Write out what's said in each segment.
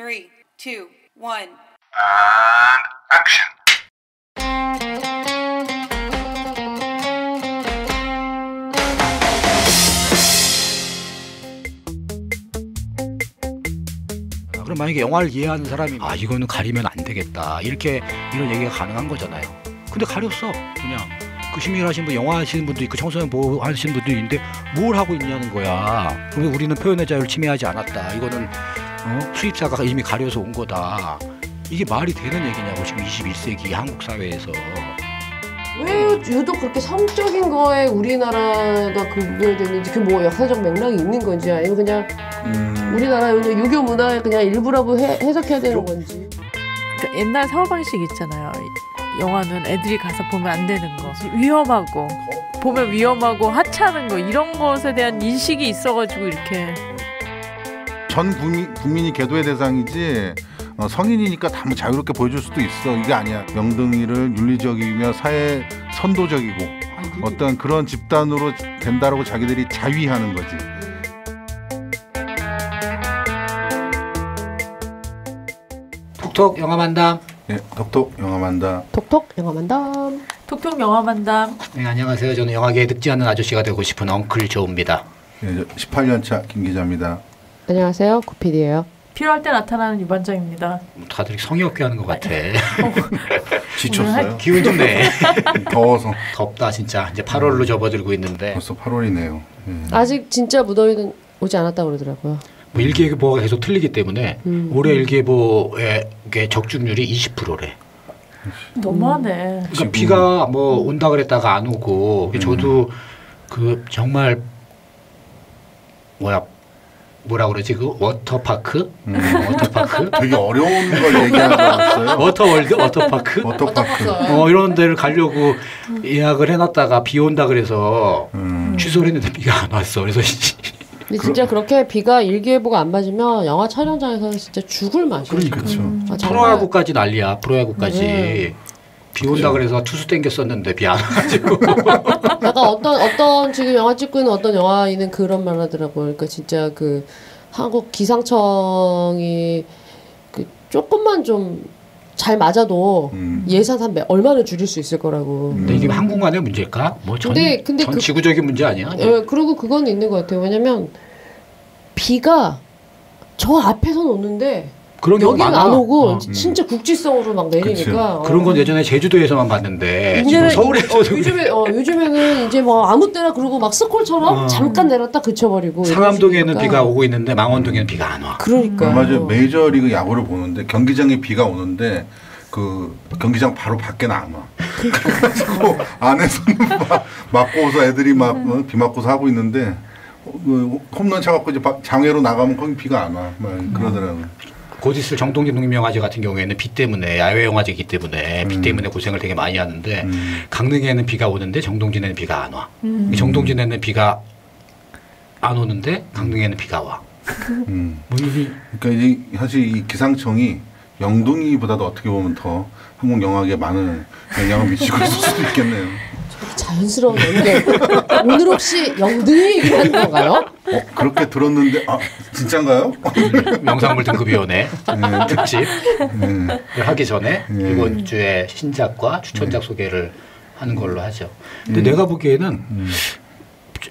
3, 2, 1. And action. 그럼 만약에 영화를 이해하는 사람이 이거는 가리면 안 되겠다 이렇게 이런 얘기가 가능한 거잖아요. 근데 가렸어. 그냥 그 시민하시는 분, 영화 하시는 분도 있고 청소년 보호 하시는 분도 있는데 뭘 하고 있냐는 거야. 그럼 우리는 표현의 자유를 침해하지 않았다. 이거는 수입사가 이미 가려서 온 거다. 이게 말이 되는 얘기냐고 지금 21세기 한국 사회에서. 왜 유독 그렇게 성적인 거에 우리나라가 구별되는지 그 뭐 역사적 맥락이 있는 건지 아니면 그냥 우리나라 유교 문화의 그냥 일부라고 해석해야 되는 건지. 그러니까 옛날 사고방식 있잖아요. 영화는 애들이 가서 보면 안 되는 거, 위험하고 보면 위험하고 하찮은 거 이런 것에 대한 인식이 있어가지고 이렇게 전 국민이 계도의 대상이지 성인이니까 다 뭐 자유롭게 보여줄 수도 있어. 이게 아니야. 명등이를 윤리적이며 사회 선도적이고 어떤 그런 집단으로 된다라고 자기들이 자위하는 거지. 톡톡 영화만담. 네, 톡톡 영화만담. 톡톡 영화만담. 톡톡 영화만담. 네, 안녕하세요. 저는 영화계에 늙지 않는 아저씨가 되고 싶은 엉클 조입니다. 네, 18년차 김 기자입니다. 안녕하세요. 구피디예요. 필요할 때 나타나는 유반장입니다. 다들 성의 없게 하는 것 같아. 지쳤어요. 기운 좀 내. 더워서. 덥다 진짜. 이제 8월로 접어들고 있는데. 벌써 8월이네요. 아직 진짜 무더위는 오지 않았다고 그러더라고요. 뭐 일기예보가 계속 틀리기 때문에 올해 일기예보의 적중률이 20%래. 너무하네. 그러니까 비가 뭐 온다 그랬다가 안 오고 저도 그 정말 뭐라 그러지 그 워터파크? 워터파크? 되게 어려운 걸 얘기하는 줄 알았어요. 워터월드? 워터파크? 워터파크. 이런 데를 가려고 예약을 해놨다가 비 온다 그래서 취소를 했는데 비가 안 왔어. 그래서 근데 진짜 그렇게 비가 일기예보가 안 맞으면 영화 촬영장에서는 진짜 죽을 맛이에요. 그렇죠. 프로야구까지 난리야. 프로야구까지. 비 온다 그래서 투수 땡겼었는데 비 안 와가지고. 약간 어떤 지금 영화 찍고 있는 어떤 영화인은 그런 말 하더라고요. 그러니까 진짜 그 한국 기상청이 그 조금만 좀 잘 맞아도 예산 한 얼마나 줄일 수 있을 거라고. 근데 이게 한국만의 문제일까? 뭐 전 지구적인 문제 아니야? 예, 그리고 그건 있는 것 같아요. 왜냐면 비가 저 앞에서는 오는데 여기는 안 오고 진짜 국지성으로 막 내리니까. 그런 건 예전에 제주도에서만 봤는데 지금 서울에서도 요즘에는 이제 뭐 아무 때나 그러고 막 스콜처럼 잠깐 내렸다 그쳐버리고. 상암동에는 비가 오고 있는데 망원동에는 비가 안 와. 그러니까. 얼마 전에 메이저리그 야구를 보는데 경기장에 비가 오는데 그 경기장 바로 밖에는 안 와. 그래가지고 안에서는 맞고서 애들이 막 비 맞고서 하고 있는데 홈런 차갖고 이제 장외로 나가면 거기 비가 안 와. 막 그러더라고요. 곧 있을 정동진 독립영화제 같은 경우에는 비 때문에 야외 영화제이기 때문에 비 때문에 고생을 되게 많이 하는데 강릉에는 비가 오는데 정동진에는 비가 안 와. 정동진에는 비가 안 오는데 강릉에는 비가 와. 그러니까 이제 사실 이 기상청이 영등이보다도 어떻게 보면 더 한국 영화계에 많은 영향을 미치고 있을 수도 있겠네요. 자연스러운 연결. 오늘 혹시 영등이 얘기하는 건가요? 그렇게 들었는데 진짠가요? 명상물 등급위원회 특집 하기 전에 이번 주에 신작과 추천작 소개를 하는 걸로 하죠. 근데 내가 보기에는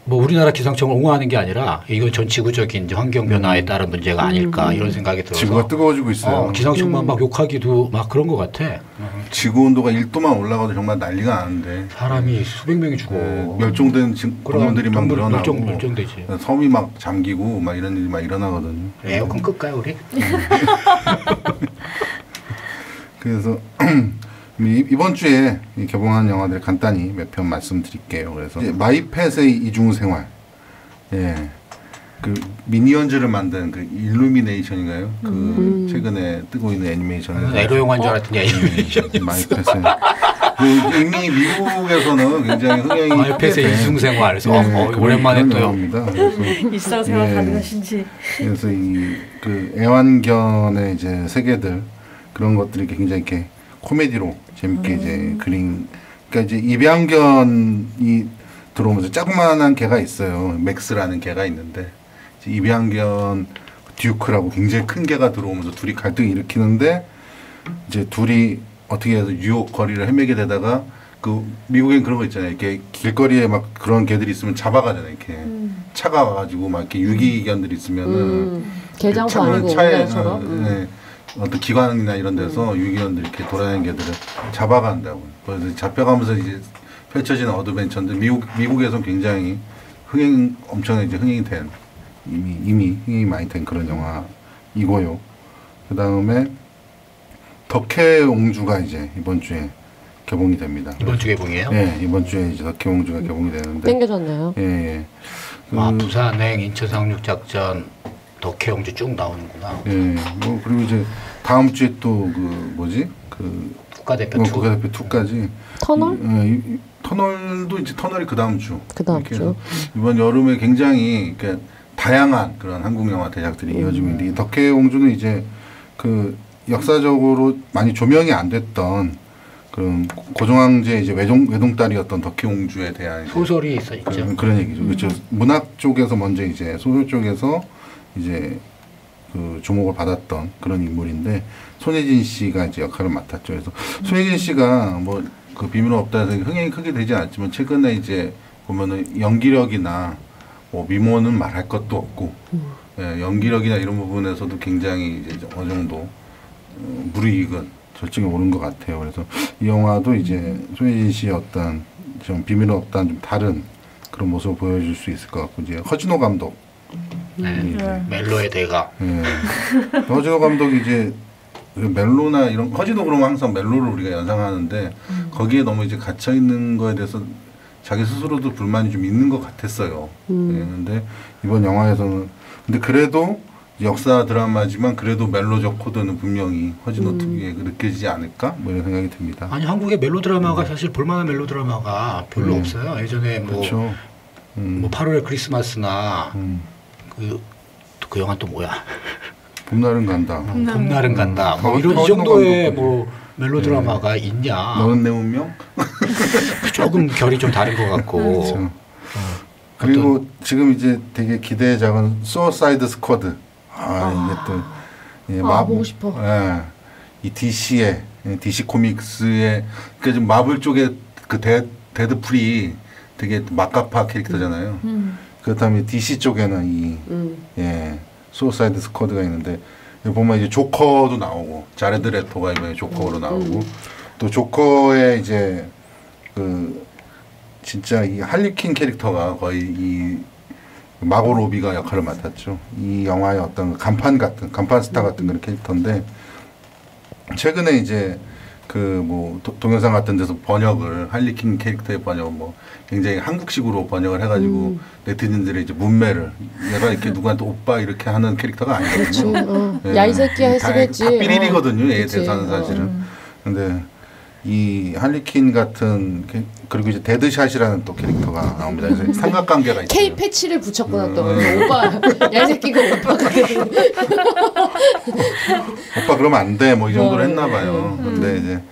뭐 우리나라 기상청을 옹호하는 게 아니라 이건 전 지구적인 이제 환경 변화에 따른 문제가 아닐까 이런 생각이 들어서 지구가 뜨거워지고 있어요. 기상청만 막 욕하기도 막 그런 것 같아. 지구 온도가 1도만 올라가도 정말 난리가 나는데 사람이 수백 명이 죽어. 멸종된 동물들이 막 늘어나고 멸종되지. 섬이 막 잠기고 막 이런 일이 막 일어나거든요. 에어컨 끌까요 우리? 그래서 이번 주에 개봉한 영화들 간단히 몇 편 말씀드릴게요. 그래서 마이펫의 이중생활, 그 미니언즈를 만든 그 일루미네이션인가요? 그 최근에 뜨고 있는 애니메이션을 에로 영화인 줄 알았더니 애니메이션. 마이펫의 이미 미국에서는 굉장히 흥행이 마이펫의 이중생활. 오랜만에 또 일상생활 가능하신지. 그래서 이 그 애완견의 이제 세계들 그런 것들이 굉장히 이렇게 코미디로 재밌게 이제 그린. 그러니까 이제 입양견이 들어오면서 조그만한 개가 있어요. 맥스라는 개가 있는데 입양견 듀크라고 굉장히 큰 개가 들어오면서 둘이 갈등을 일으키는데 이제 둘이 어떻게 해서 뉴욕 거리를 헤매게 되다가 그 미국엔 그런 거 있잖아요. 이렇게 길거리에 막 그런 개들이 있으면 잡아가잖아요. 이렇게 차가 와가지고 막 이렇게 유기견들이 있으면은 개장도 아니고 차에 우리나라처럼. 네, 어떤 기관이나 이런 데서 유기견들 이렇게 돌아다니는 개들을 잡아간다고. 그래서 잡혀가면서 이제 펼쳐지는 어드벤처인데 미국에서는 굉장히 엄청나게 이제 흥행이 된 이미 흥행이 많이 된 그런 영화이고요. 그 다음에 덕혜옹주가 이제 이번 주에 개봉이 됩니다. 이번 주 개봉이에요? 네, 이번 주에 이제 덕혜옹주가 개봉이 되는데. 땡겨졌나요? 예, 예. 부산행, 인천 상륙작전, 덕혜옹주 쭉 나오는구나. 예, 뭐 그리고 이제 다음 주에 또 그 뭐지 그 국가대표 2. 국가대표 2까지. 터널? 터널도 이제 터널이 그 다음 주. 그 다음 주. 이번 여름에 굉장히 그러니까 다양한 그런 한국 영화 대작들이 이어지고 있는데 이 덕혜옹주는 이제 그 역사적으로 많이 조명이 안 됐던 그런 고종황제 이제 외동딸이었던 덕혜옹주에 대한 소설이 있죠. 그런 얘기죠. 그렇죠. 문학 쪽에서 먼저 이제 소설 쪽에서 이제 그 주목을 받았던 그런 인물인데 손예진 씨가 이제 역할을 맡았죠. 그래서 손예진 씨가 뭐 그 비밀은 없다 해서 흥행이 크게 되지 않았지만 최근에 이제 보면은 연기력이나 뭐 미모는 말할 것도 없고 예, 연기력이나 이런 부분에서도 굉장히 이제 어느 정도 무르익은 절정에 오른 것 같아요. 그래서 이 영화도 이제 손예진 씨의 어떤 좀 비밀은 없다는 좀 다른 그런 모습을 보여줄 수 있을 것 같고 이제 허진호 감독 멜로의 대가. 예. 허진호 감독이 이제 멜로나 이런 허진호 그러면 항상 멜로를 우리가 연상하는데 거기에 너무 이제 갇혀 있는 거에 대해서 자기 스스로도 불만이 좀 있는 것 같았어요. 그런데 이번 영화에서는 근데 그래도 역사 드라마지만 그래도 멜로적 코드는 분명히 허진호 특유의 느껴지지 않을까 뭐 이런 생각이 듭니다. 아니 한국의 멜로드라마가 사실 볼만한 멜로드라마가 별로 없어요. 예전에 뭐, 그렇죠. 뭐 8월의 크리스마스나 그 영화 또 뭐야? 봄날은 간다. 봄날은 간다. 뭐 이런 이 허진호 정도의 감독도 뭐 멜로드라마가 있냐? 너는 내 운명? 조금 결이 좀 다른 것 같고. 그렇죠. 그리고 지금 이제 되게 기대작은 수어사이드 스쿼드. 이게 또 예, 보고 싶어. 예, 이 DC의 DC 코믹스의 그러니까 좀 마블 쪽에 그 데드풀이 되게 막가파 캐릭터잖아요. 그렇다면 DC 쪽에는 이 수어사이드 스쿼드가 있는데 여기 보면 이제 조커도 나오고 자레드 레토가 이번에 조커로 나오고 또 조커의 이제 그 진짜 이 할리퀸 캐릭터가 거의 이 마고 로비가 역할을 맡았죠. 이 영화의 어떤 간판 스타 같은 그런 캐릭터인데 최근에 이제 그 뭐 동영상 같은 데서 번역을 할리퀸 캐릭터의 번역을 뭐 굉장히 한국식으로 번역을 해가지고 네티즌들의 이제 문매를 얘가 이렇게 누구한테 오빠 이렇게 하는 캐릭터가 아니거든요. 야 이 새끼야 했으겠지. 다 삐리리거든요. 얘 대사는 사실은. 근데 이 할리퀸 같은 그리고 이제 데드샷이라는 또 캐릭터가 나옵니다. 그래서 삼각관계가 있어요. K 패치를 붙였구나 또. 오빠 야 이 새끼가 오빠가 오빠 그러면 안 돼. 뭐 이 정도로 했나 봐요. 근데 이제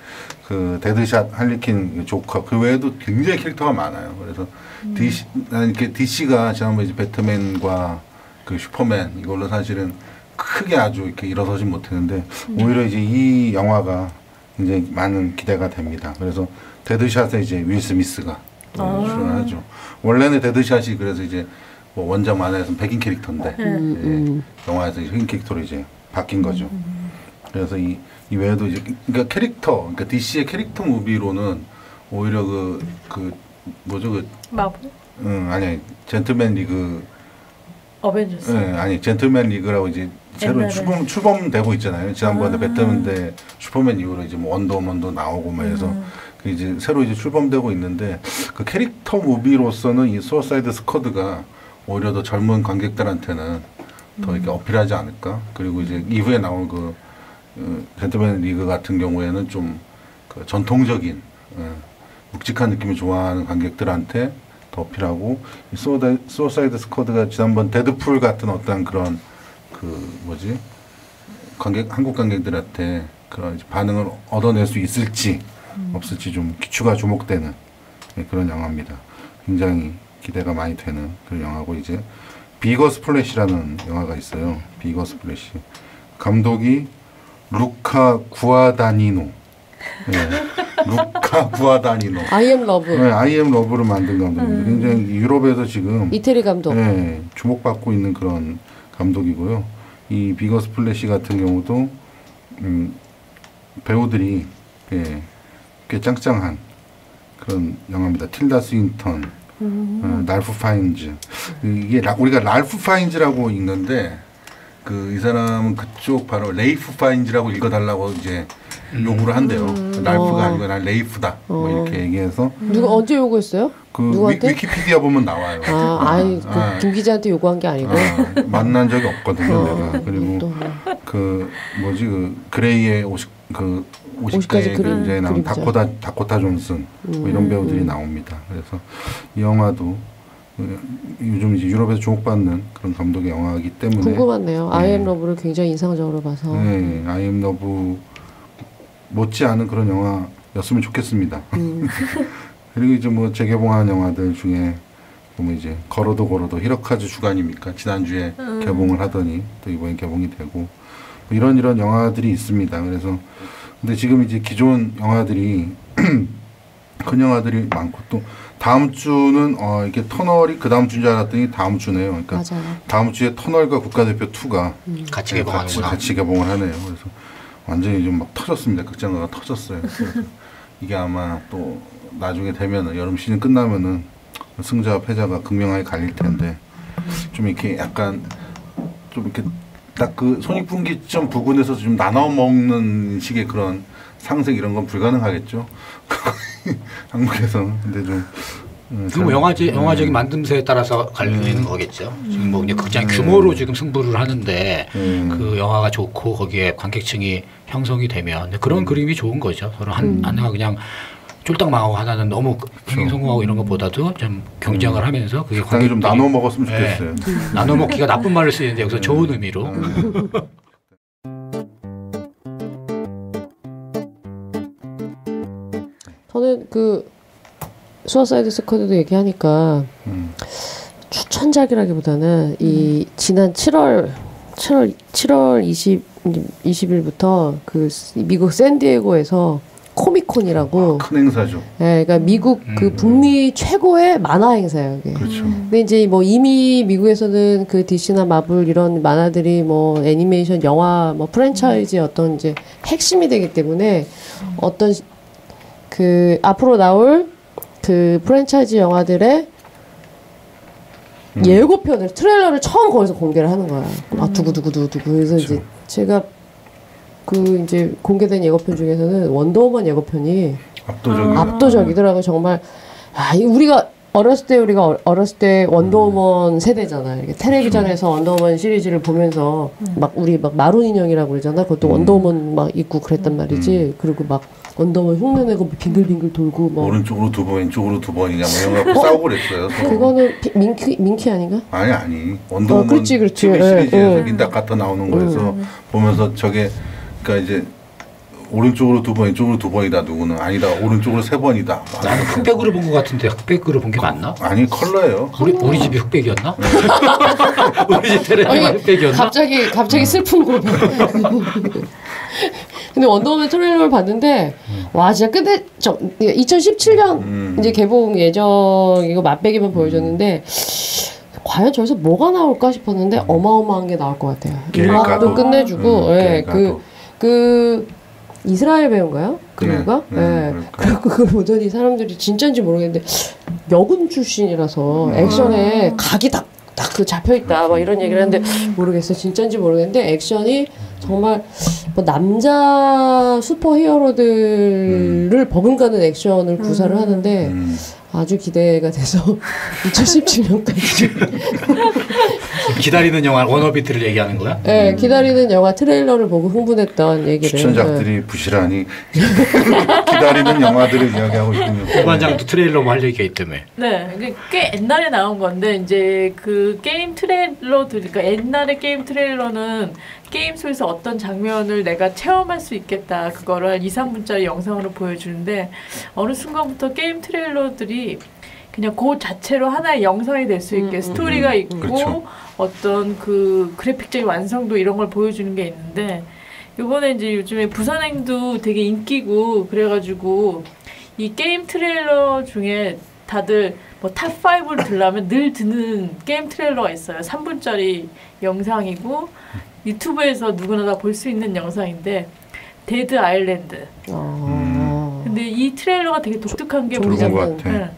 그 데드샷, 할리퀸, 조커 그 외에도 굉장히 캐릭터가 많아요. 그래서 DC가 지난번에 이제 배트맨과 그 슈퍼맨 이걸로 사실은 크게 아주 이렇게 일어서진 못했는데 오히려 이제 이 영화가 굉장히 많은 기대가 됩니다. 그래서 데드샷에 이제 윌 스미스가 출연하죠. 원래는 데드샷이 그래서 이제 뭐 원작 만화에서는 백인 캐릭터인데 영화에서 흑인 캐릭터로 이제 바뀐 거죠. 그래서 이 외에도 이제 그러니까 그러니까 DC의 캐릭터 무비로는 오히려 그 뭐죠 마블? 아니 젠틀맨 리그 어벤져스. 아니 젠틀맨 리그라고 이제 새로 출범되고 있잖아요. 지난번에 배트맨 대 슈퍼맨 이후로 이제 뭐 원더우먼도 나오고 막 해서 그 이제 새로 이제 출범되고 있는데 그 캐릭터 무비로서는 이 수어사이드 스쿼드가 오히려 더 젊은 관객들한테는 더 이렇게 어필하지 않을까. 그리고 이제 이후에 나온 그 젠틀맨 리그 같은 경우에는 좀 그 전통적인 묵직한 느낌을 좋아하는 관객들한테 더 어필하고 이 수어사이드 스쿼드가 지난번 데드풀 같은 어떤 그런 그 뭐지 한국 관객들한테 그런 반응을 얻어낼 수 있을지 없을지 좀 추가 주목되는 그런 영화입니다. 굉장히 기대가 많이 되는 그런 영화고 이제 비거 스플래시라는 영화가 있어요. 비거 스플래시. 감독이 루카 구아다니노. 네. 루카 구아다니노. 아이엠 러브. 네, 아이엠 러브를 만든 감독입니다. 굉장히 유럽에서 지금 이태리 감독. 네, 주목받고 있는 그런 감독이고요. 이 비거 스플래시 같은 경우도 배우들이 꽤 짱짱한 그런 영화입니다. 틸다 스윈턴, 랄프 파인즈. 이게 우리가 랄프 파인즈라고 읽는데 이 사람은 그쪽 바로 레이프 파인즈라고 읽어달라고 이제 요구를 한대요. 랄프가 아니고 난 레이프다. 뭐 이렇게 얘기해서. 누가 언제 요구했어요? 누구한테? 위키피디아 보면 나와요. 김 기자한테 요구한 게 아니고. 만난 적이 없거든요, 내가. 그리고 그레이의 50가지 그림자에 나온 다코타 존슨 뭐 이런 배우들이 나옵니다. 그래서 이 영화도 요즘 이제 유럽에서 주목받는 그런 감독의 영화이기 때문에 궁금하네요. 아이엠 러브를 굉장히 인상적으로 봐서. 네, 아이엠 러브 못지않은 그런 영화였으면 좋겠습니다. 그리고 이제 뭐 재개봉한 영화들 중에 보면 이제 걸어도 히로카즈 주간입니까? 지난주에 개봉을 하더니 또 이번에 개봉이 되고 뭐 이런 영화들이 있습니다. 그래서 근데 지금 이제 기존 영화들이 큰 영화들이 많고 또 다음 주는 이게 터널이 그 다음 주인 줄 알았더니 다음 주네요. 그러니까 맞아요. 다음 주에 터널과 국가대표 2가 같이 개봉하는구나. 같이 개봉을 하네요. 그래서 완전히 좀 막 터졌습니다. 극장가가 터졌어요. 그래서 이게 아마 또 나중에 되면은 여름 시즌 끝나면은 승자와 패자가 극명하게 갈릴 텐데 좀 이렇게 약간 좀 이렇게 딱 그 손익분기점 부근에서 좀 나눠 먹는 식의 그런 상승 이런 건 불가능하겠죠. 한국에서. 근데 좀 뭐 영화적인 만듦새에 따라서 갈리는 거겠죠. 지금 뭐 이제 극장 규모로 지금 승부를 하는데 그 영화가 좋고 거기에 관객층이 형성이 되면 그런 그림이 좋은 거죠. 서로 하나가 그냥 쫄딱 망하고 하나는 너무 흥행 성공하고 이런 것보다도 좀 경쟁을 하면서 그게 관객이 좀 나눠 먹었으면 좋겠어요. 나눠 먹기가 나쁜 말을 쓰는데 여기서 좋은 의미로. 저는 수어사이드 스쿼드도 얘기하니까 추천작이라기보다는 이 지난 7월 20일부터 미국 샌디에고에서 코미콘이라고 큰 행사죠. 네, 그러니까 미국 북미 최고의 만화 행사예요. 이게. 그렇죠. 근데 이제 뭐 이미 미국에서는 DC나 마블 이런 만화들이 뭐 애니메이션, 영화, 뭐 프랜차이즈의 어떤 이제 핵심이 되기 때문에 어떤 앞으로 나올 프랜차이즈 영화들의 예고편을 트레일러를 처음 거기서 공개를 하는 거야. 두구두구두구. 그래서 그렇죠. 이제 제가 이제 공개된 예고편 중에서는 원더우먼 예고편이 압도적이더라고요. 정말 우리가 어렸을 때 원더우먼 세대잖아요. 이렇게 텔레비전에서 원더우먼 시리즈를 보면서 우리 마룬 인형이라고 그러잖아. 그것도 원더우먼 입고 그랬단 말이지. 그리고 원더우먼 흉내내고 빙글빙글 돌고 오른쪽으로 2번, 왼쪽으로 2번이냐 뭐 이런 거 싸우고 그랬어요. 그거는 민키 아닌가? 아니. 원더우먼 그렇지. TV 시리즈에서 린다 카터 나오는 거에서 보면서 저게 그러니까 이제 오른쪽으로 2번, 왼쪽으로 2번이다. 누구는 아니다. 오른쪽으로 3번이다. 나는 흑백으로 본 것 같은데 흑백으로 본 게 맞나? 아니 컬러예요. 우리 집이 흑백이었나? 우리 집 테레비가 흑백이었나? 갑자기 슬픈 고백. 근데 원더우먼 트레일러를 봤는데 와 진짜 근데 2017년 이제 개봉 예정이고 맛배기만 보여줬는데 과연 저기서 뭐가 나올까 싶었는데 어마어마한 게 나올 것 같아요. 음악도 끝내주고 이스라엘 배우인가요? 그 배우가? 그리고 그걸 보더니 사람들이 진짜인지 모르겠는데 여군 출신이라서 액션에 각이 딱 잡혀있다 막 이런 얘기를 하는데 모르겠어요. 진짜인지 모르겠는데 액션이 정말 남자 슈퍼히어로들을 버금가는 액션을 구사를 하는데 아주 기대가 돼서 2017년까지 기다리는 영화 워너비트를 얘기하는 거야? 네, 기다리는 영화 트레일러를 보고 흥분했던 얘기를. 추천작들이 부실하니 기다리는 영화들을 이야기하고 있군요. 후반장도 트레일러 할 얘기가 있다며. 네, 꽤 옛날에 나온 건데 이제 게임 트레일러들, 그러니까 옛날의 게임 트레일러는 게임 속에서 어떤 장면을 내가 체험할 수 있겠다 그거를 2, 3분짜리 영상으로 보여주는데 어느 순간부터 게임 트레일러들이 그냥 그 자체로 하나의 영상이 될 수 있게 스토리가 있고 그렇죠. 어떤 그 그래픽적인 완성도 이런 걸 보여주는 게 있는데 이번에 이제 요즘에 부산행도 되게 인기고 그래가지고 이 게임 트레일러 중에 다들 뭐 탑5를 들려면 늘 듣는 게임 트레일러가 있어요. 3분짜리 영상이고 유튜브에서 누구나 다 볼 수 있는 영상인데 데드 아일랜드. 근데 이 트레일러가 되게 독특한 게 좋은 것 같아. 네.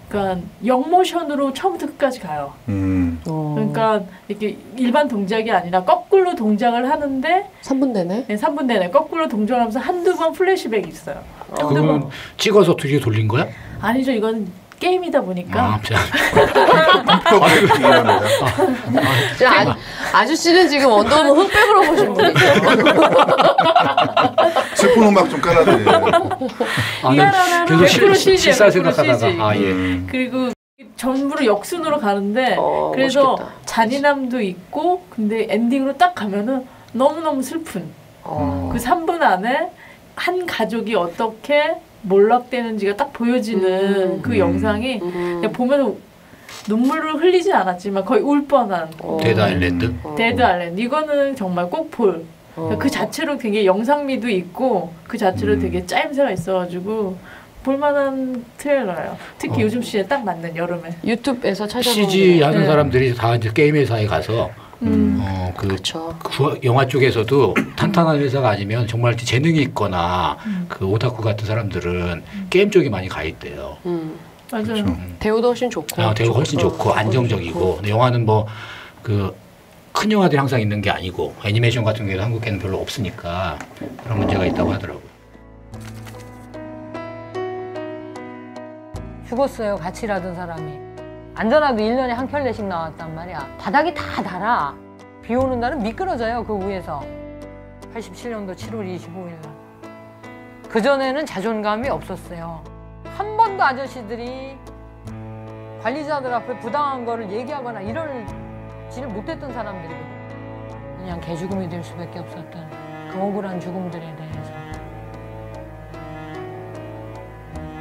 그러니까 영모션으로 처음부터 끝까지 가요. 그러니까 이렇게 일반 동작이 아니라 거꾸로 동작을 하는데 3분 내내? 네, 3분 내내 거꾸로 동작을 하면서 한두 번 플래시백이 있어요. 그건 찍어서 뒤에 돌린 거야? 아니죠. 이건 게임이다 보니까 아저씨는 지금 원더우먼 흑백으로 보신 분이죠. 슬픈 음악 좀 깔아드려. 계속 실사 생각하다가 그리고 전부로 역순으로 가는데 그래서 멋있겠다. 잔인함도 있고 근데 엔딩으로 딱 가면은 너무너무 슬픈 그 3분 안에 한 가족이 어떻게 몰락되는지가 딱 보여지는 그 영상이 그냥 보면서 눈물을 흘리진 않았지만 거의 울 뻔한 데드 아일랜드? 데드 아일랜드 이거는 정말 꼭 볼. 그 자체로 되게 영상미도 있고 그 자체로 되게 짜임새가 있어가지고 볼만한 트레일러예요. 특히 요즘 시기에 딱 맞는 여름에. 유튜브에서 찾아보면 CG 하는 사람들이 다 이제 게임 회사에 가서 그 영화 쪽에서도 탄탄한 회사가 아니면 정말 재능이 있거나 그 오타쿠 같은 사람들은 게임 쪽에 많이 가 있대요. 맞아요. 그렇죠. 대우도 훨씬 좋고. 대우가 훨씬 좋고 안정적이고. 근데 영화는 뭐 그 큰 영화들이 항상 있는 게 아니고 애니메이션 같은 경우에도 한국에는 별로 없으니까 그런 문제가 있다고 하더라고요. 죽었어요. 같이 일하던 사람이. 안전하도 1년에 한 켤레씩 나왔단 말이야. 바닥이 다 달아. 비 오는 날은 미끄러져요. 그 위에서. 87년도 7월 25일 날. 그전에는 자존감이 없었어요. 한 번도 아저씨들이 관리자들 앞에 부당한 거를 얘기하거나 이럴지를 못했던 사람들이거든요. 그냥 개죽음이 될 수밖에 없었던 그 억울한 죽음들에 대해서.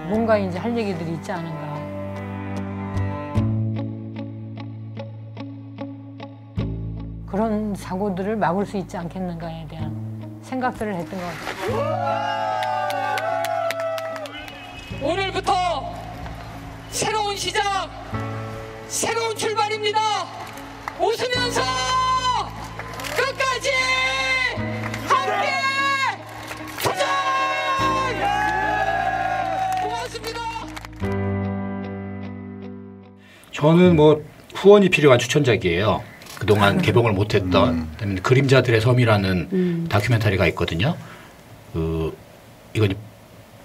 뭔가 이제 할 얘기들이 있지 않은가. 그런 사고들을 막을 수 있지 않겠는가에 대한 생각들을 했던 것 같아요. 오늘부터 새로운 시작, 새로운 출발입니다. 웃으면서 끝까지 함께 도전! 고맙습니다. 저는 뭐 후원이 필요한 추천작이에요. 그동안 개봉을 못했던 그다음에 그림자들의 섬이라는 다큐멘터리가 있거든요. 이건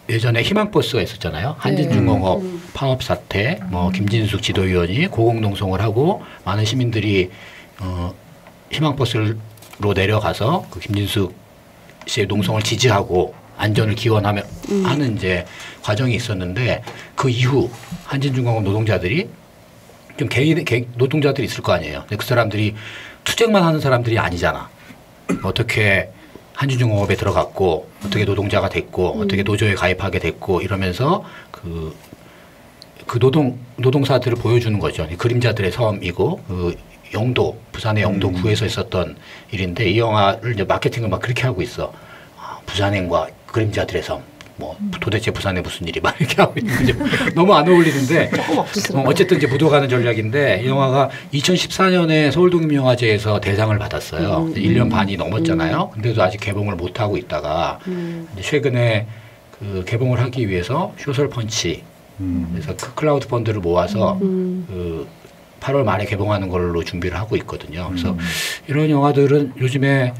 예전에 희망버스가 있었잖아요. 한진중공업 파업 사태, 뭐 김진숙 지도위원이 고공농성을 하고 많은 시민들이 희망버스로 내려가서 그 김진숙 씨의 농성을 지지하고 안전을 기원하며 하는 이제 과정이 있었는데 그 이후 한진중공업 노동자들이 좀 개인 노동자들이 있을 거 아니에요. 근데 그 사람들이 투쟁만 하는 사람들이 아니잖아. 어떻게 한진중공업에 들어갔고 어떻게 노동자가 됐고 어떻게 노조에 가입하게 됐고 이러면서 그 노동사들을 보여주는 거죠. 그림자들의 섬이고 그 영도 부산의 영도구에서 있었던 일인데 이 영화를 이제 마케팅을 막 그렇게 하고 있어. 부산행과 그림자들의 섬. 뭐 도대체 부산에 무슨 일이 막 이렇게 하고 있는 거죠. 너무 안 어울리는데 어쨌든 이제 묻어가는 전략인데 이 영화가 2014년에 서울독립영화제에서 대상을 받았어요. 1년 반이 넘었잖아요. 근데도 아직 개봉을 못 하고 있다가 이제 최근에 그 개봉을 하기 위해서 쇼설펀치 그래서 그 클라우드 펀드를 모아서 그 8월 말에 개봉하는 걸로 준비를 하고 있거든요. 그래서 이런 영화들은 요즘에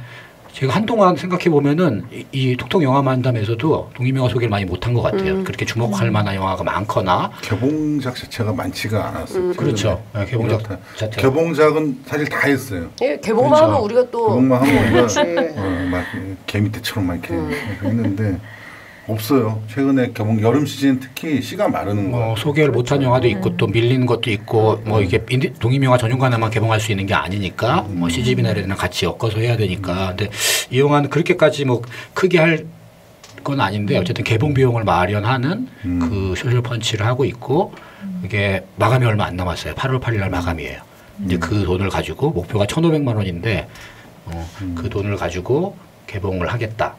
제가 한동안 생각해 보면은 이 톡톡 영화 만담에서도 독립영화 소개를 많이 못한 것 같아요. 그렇게 주목할 만한 영화가 많거나 개봉작 자체가 많지가 않았어요. 그렇죠. 네, 개봉작 자체. 개봉작은 사실 다 했어요. 예, 개봉만 그렇죠. 하면 우리가 또 개봉만 하면 그렇지. 우리가 막 개미떼처럼 막 이렇게 했는데 없어요. 최근에 개봉 여름 시즌 특히 씨가 마르는 거. 소개를 못한 영화도 있고 또 밀리는 것도 있고 뭐 이게 독립영화 전용관에만 개봉할 수 있는 게 아니니까 뭐 CGV나 이런 같이 엮어서 해야 되니까. 근데 이 영화는 그렇게까지 뭐 크게 할 건 아닌데 어쨌든 개봉 비용을 마련하는 그 쇼셜 펀치를 하고 있고 이게 마감이 얼마 안 남았어요. 8월 8일 날 마감이에요. 이제 그 돈을 가지고 목표가 1,500만 원인데 그 돈을 가지고 개봉을 하겠다.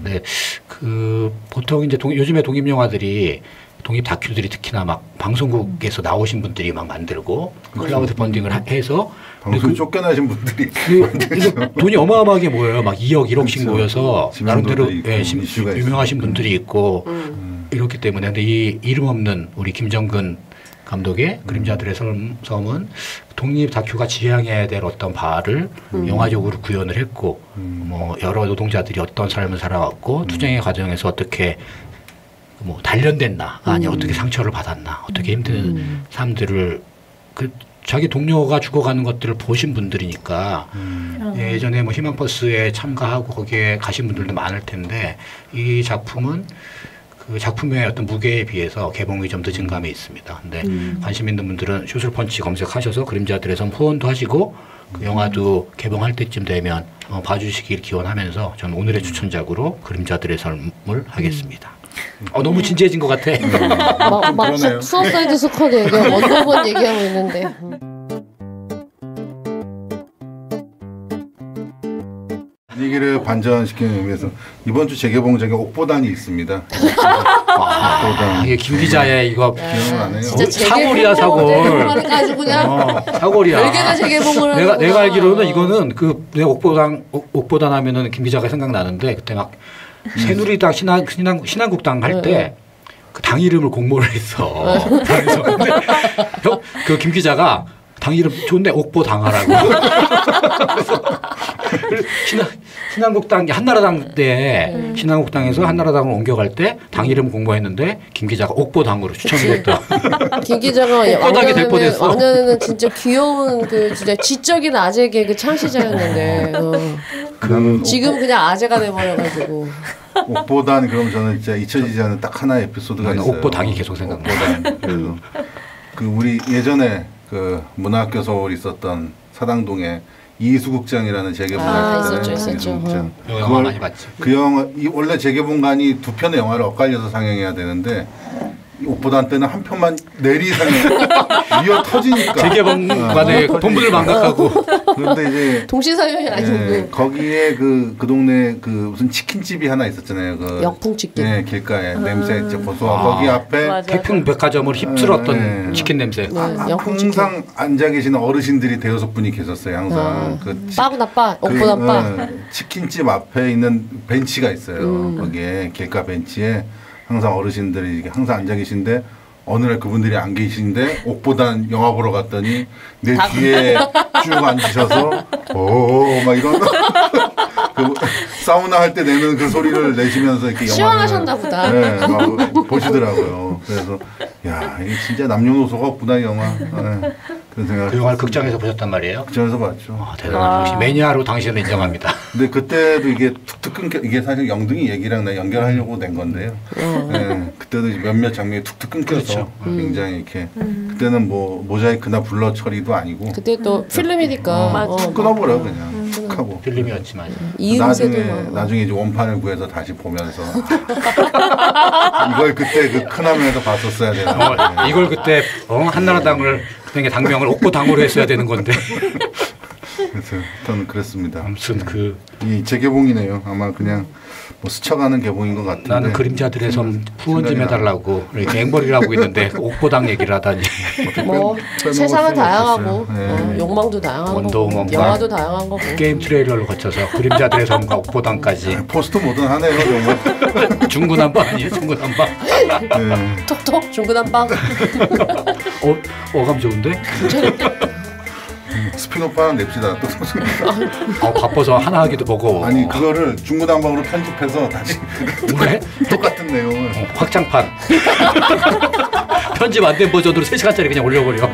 네, 그 보통 이제 요즘에 독립 영화들이 독립 다큐들이 특히나 막 방송국에서 나오신 분들이 막 만들고 클라우드 펀딩을 해서 방송 쫓겨나신 분들이 돈이 어마어마하게 모여요. 막 2억, 1억씩 그렇죠. 모여서 나름대로 유명하신 분들이 있고 이렇기 때문에 근데 이 이름 없는 우리 김정근 감독의 그림자들의 섬은 독립 다큐가 지향해야 될 어떤 바를 영화적으로 구현을 했고 뭐 여러 노동자들이 어떤 삶을 살아왔고 투쟁의 과정에서 어떻게 뭐 단련됐나 아니 어떻게 상처를 받았나 어떻게 힘든 삶들을 그 자기 동료가 죽어가는 것들을 보신 분들이니까 예전에 뭐 희망버스에 참가하고 거기에 가신 분들도 많을 텐데 이 작품은 그 작품의 어떤 무게에 비해서 개봉이 좀 늦은 감이 있습니다. 근데 관심 있는 분들은 슈술펀치 검색하셔서 그림자들의 섬 후원도 하시고 그 영화도 개봉할 때쯤 되면 봐주시길 기원하면서 저는 오늘의 추천작으로 그림자들의 섬을 하겠습니다. 너무 진지해진 것 같아. 막 수어사이드 스쿼드 얘기하고 원더우먼 얘기하고 있는데. 분위기를 반전시키는 의미에서 이번 주 재개봉작에 옥보단이 있습니다. 이게 김 기자의 이거 기억나네요. 사골이야 사골. 아주 그냥 사골이야. 별개나 재개봉을 내가 알기로는 이거는 그 내가 옥보단 하면은 김 기자가 생각나는데 그때 막 새누리당 신한국당 할 때 그 당 이름을 공모를 했어. 그래서 그 김 기자가 당 이름 좋은데 옥보당하라고. 신한국당 한나라당 때 신한국당에서 한나라당을 옮겨갈 때 당 이름 공모했는데 김 기자가 옥보당으로 추천을 했다. 김 기자가 옥보당이 될 뻔했어. 왕년에는 진짜 귀여운 그 진짜 지적인 아재 개그 창시자였는데 지금 그냥 아재가 돼버려가지고. 옥보단 그럼 저는 진짜 잊혀지지 않은 딱 하나의 에피소드가 있어요. 옥보당이 계속 생각나. 그래서 그 우리 예전에 그 문화학교 서울 있었던 사당동에 이수국장이라는 재개봉을 있었죠. 영화 많이 봤지. 그 영화 원래 재개봉관이 두 편의 영화를 엇갈려서 상영해야 되는데 옥보단 때는 한 편만 내리 상영 미어 터지니까 재개봉관의 본분을 망각하고 그런데 이제 동시상영이 아니고 거기에 그 동네 그 무슨 치킨집이 하나 있었잖아요. 그 영풍치킨. 네, 길가에 냄새 진짜 고소하고 거기 앞에 태평백화점을 휩쓸었던 치킨 냄새. 항상 앉아 계시는 어르신들이 대여섯 분이 계셨어요. 항상 빠구나빠 옥보단빠 치킨집 앞에 있는 벤치가 있어요. 거기에 길가 벤치에 항상 어르신들이 항상 앉아 계신데 어느 날 그분들이 안 계신데 옥보단 영화 보러 갔더니 내 뒤에 쭉 앉으셔서 막 이런 그 사우나 할 때 내는 그 소리를 내시면서 이렇게 시원하셨나 보다. 네, 막 보시더라고요. 그래서 야 이게 진짜 남녀노소가 없구나 영화. 네, 그런 생각. 그 영화를 극장에서 보셨단 말이에요? 극장에서 봤죠. 대단하죠. 역시 매니아로 당신은 인정합니다. 근데 그때도 이게 툭툭 끊겨 이게 사실 영등이 얘기랑 나 연결하려고 낸 건데요. 네, 그때도 몇몇 장면이 툭툭 끊겨서 굉장히 이렇게 그때는 뭐 모자이크나 블러 처리도 아니고 그때 또 필름이니까 끊어버려 그냥 툭 하고 필름이었지만 나중에 이제 원판을 구해서 다시 보면서 이걸 그때 그 큰 화면에서 봤었어야 되나 이걸 그때 한나라당을 당명을 옥보당으로 했어야 되는 건데. 그래서 저는 그랬습니다. 아무튼 이 재개봉이네요. 아마 그냥 뭐 스쳐가는 개봉인 것 같은데. 나는 그림자들의 섬 후원 좀 해달라고 이렇게 앵벌이를 하고 있는데 옥보당 얘기를 하다니. 뭐 세상은 다양하고 욕망도 다양한 원더우먼 거고 영화도 다양한 거고 게임 트레일러를 거쳐서 그림자들의 섬과 옥보당까지. 포스트 모던하네요 정말. 중구난방 아니에요? 중구난방. 네. 톡톡 중구난방. 어감 좋은데? 스피노프 하나 냅시다. 또 바빠서 하나 하기도 버거워. 아니 그거를 중구난방으로 편집해서 다시 똑같은 내용을 확장판 편집 안 된 버전으로 3시간짜리 그냥 올려버려.